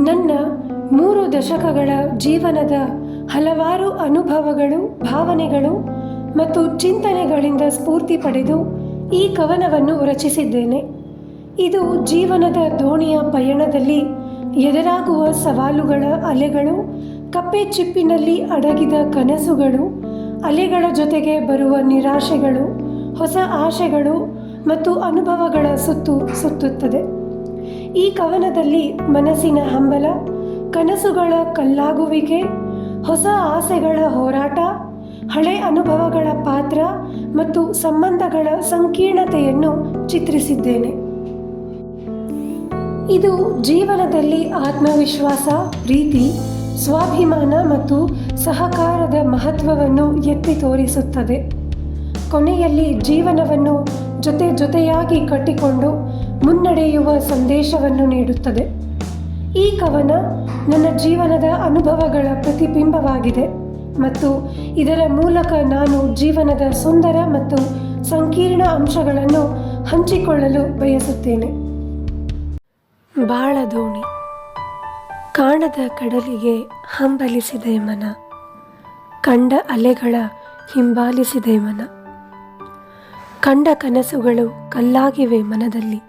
ನನ್ನ 3 ದಶಕಗಳ ಜೀವನದ ಹಲವಾರು ಅನುಭವಗಳು, ಭಾವನೆಗಳು ಮತ್ತು ಚಿಂತನೆಗಳಿಂದ ಸ್ಫೂರ್ತಿ ಪಡೆದು ಈ ಕವನವನ್ನು ರಚಿಸಿದ್ದೇನೆ. ಇದು ಜೀವನದ ದೋಣಿಯ ಪಯಣದಲ್ಲಿ ಎದುರಾಗುವ ಸವಾಲುಗಳ ಅಲೆಗಳು, ಕಪ್ಪೆ ಚಿಪ್ಪಿನಲ್ಲಿ ಅಡಗಿದ ಕನಸುಗಳು, ಅಲೆಗಳ ಜೊತೆಗೆ ಬರುವ ನಿರಾಶೆಗಳು, ಹೊಸ ಆಶೆಗಳು ಮತ್ತು ಅನುಭವಗಳ ಸುತ್ತುತ್ತದೆ. ಈ ಕವನದಲ್ಲಿ ಮನಸ್ಸಿನ ಹಂಬಲ, ಕನಸುಗಳ ಕಲ್ಲಾಗುವಿಕೆ, ಹೊಸ ಆಸೆಗಳ ಹೋರಾಟ, ಹಳೆ ಅನುಭವಗಳ ಪಾತ್ರ ಮತ್ತು ಸಂಬಂಧಗಳ ಸಂಕೀರ್ಣತೆಯನ್ನು ಚಿತ್ರಿಸಿದ್ದೇನೆ. ಇದು ಜೀವನದಲ್ಲಿ ಆತ್ಮವಿಶ್ವಾಸ, ಪ್ರೀತಿ, ಸ್ವಾಭಿಮಾನ ಮತ್ತು ಸಹಕಾರದ ಮಹತ್ವವನ್ನು ಎತ್ತಿ ತೋರಿಸುತ್ತದೆ. ಕೊನೆಯಲ್ಲಿ ಜೀವನವನ್ನು ಜೊತೆಯಾಗಿ ಕಟ್ಟಿಕೊಂಡು ಮುನ್ನಡೆಯುವ ಸಂದೇಶವನ್ನು ನೀಡುತ್ತದೆ. ಈ ಕವನ ನನ್ನ ಜೀವನದ ಅನುಭವಗಳ ಪ್ರತಿಬಿಂಬವಾಗಿದೆ ಮತ್ತು ಇದರ ಮೂಲಕ ನಾನು ಜೀವನದ ಸುಂದರ ಮತ್ತು ಸಂಕೀರ್ಣ ಅಂಶಗಳನ್ನು ಹಂಚಿಕೊಳ್ಳಲು ಬಯಸುತ್ತೇನೆ. ಬಾಳ ದೋಣಿ. ಕಾಣದ ಕಡಲಿಗೆ ಹಂಬಲಿಸಿದೆ ಮನ, ಕಂಡ ಅಲೆಗಳ ಹಿಂಬಾಲಿಸಿದೆ ಮನ. ಕಂಡ ಕನಸುಗಳು ಕಲ್ಲಾಗಿವೆ ಮನದಲ್ಲಿ,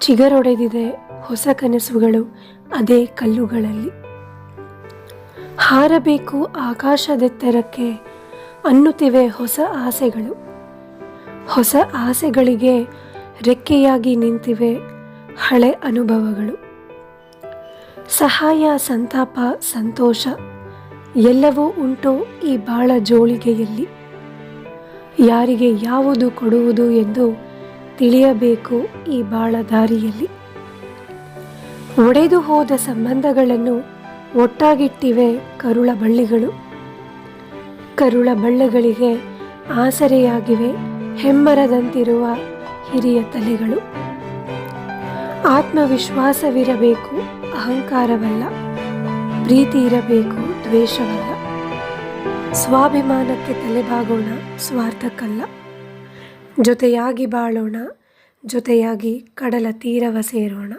ಚಿಗರೊಡೆದಿದೆ ಹೊಸ ಕನಸುಗಳು ಅದೇ ಕಲ್ಲುಗಳಲ್ಲಿ. ಹಾರಬೇಕು ಆಕಾಶದೆತ್ತರಕ್ಕೆ ಅನ್ನುತ್ತಿವೆ ಹೊಸ ಆಸೆಗಳು, ಹೊಸ ಆಸೆಗಳಿಗೆ ರೆಕ್ಕೆಯಾಗಿ ನಿಂತಿವೆ ಹಳೆ ಅನುಭವಗಳು. ಸಹಾಯ, ಸಂತಾಪ, ಸಂತೋಷ ಎಲ್ಲವೂ ಉಂಟು ಈ ಬಾಳ ಜೋಳಿಗೆಯಲ್ಲಿ. ಯಾರಿಗೆ ಯಾವುದು ಕೊಡುವುದು ಎಂದು ತಿಳಿಯಬೇಕು ಈ ಬಾಳ ದಾರಿಯಲ್ಲಿ. ಒಡೆದು ಹೋದ ಸಂಬಂಧಗಳನ್ನು ಒಟ್ಟಾಗಿಟ್ಟಿವೆ ಕರುಳ ಬಳ್ಳಿಗಳು. ಕರುಳ ಬಳ್ಳಿಗಳಿಗೆ ಆಸರೆಯಾಗಿವೆ ಹೆಮ್ಮರದಂತಿರುವ ಹಿರಿಯ ತಲೆಗಳು. ಆತ್ಮವಿಶ್ವಾಸವಿರಬೇಕು, ಅಹಂಕಾರವಲ್ಲ. ಪ್ರೀತಿ ಇರಬೇಕು, ದ್ವೇಷವಲ್ಲ. ಸ್ವಾಭಿಮಾನಕ್ಕೆ ತಲೆಬಾಗೋಣ, ಸ್ವಾರ್ಥಕ್ಕಲ್ಲ. ಜೊತೆಯಾಗಿ ಬಾಳೋಣ, ಜೊತೆಯಾಗಿ ಕಡಲ ತೀರವ ಸೇರೋಣ.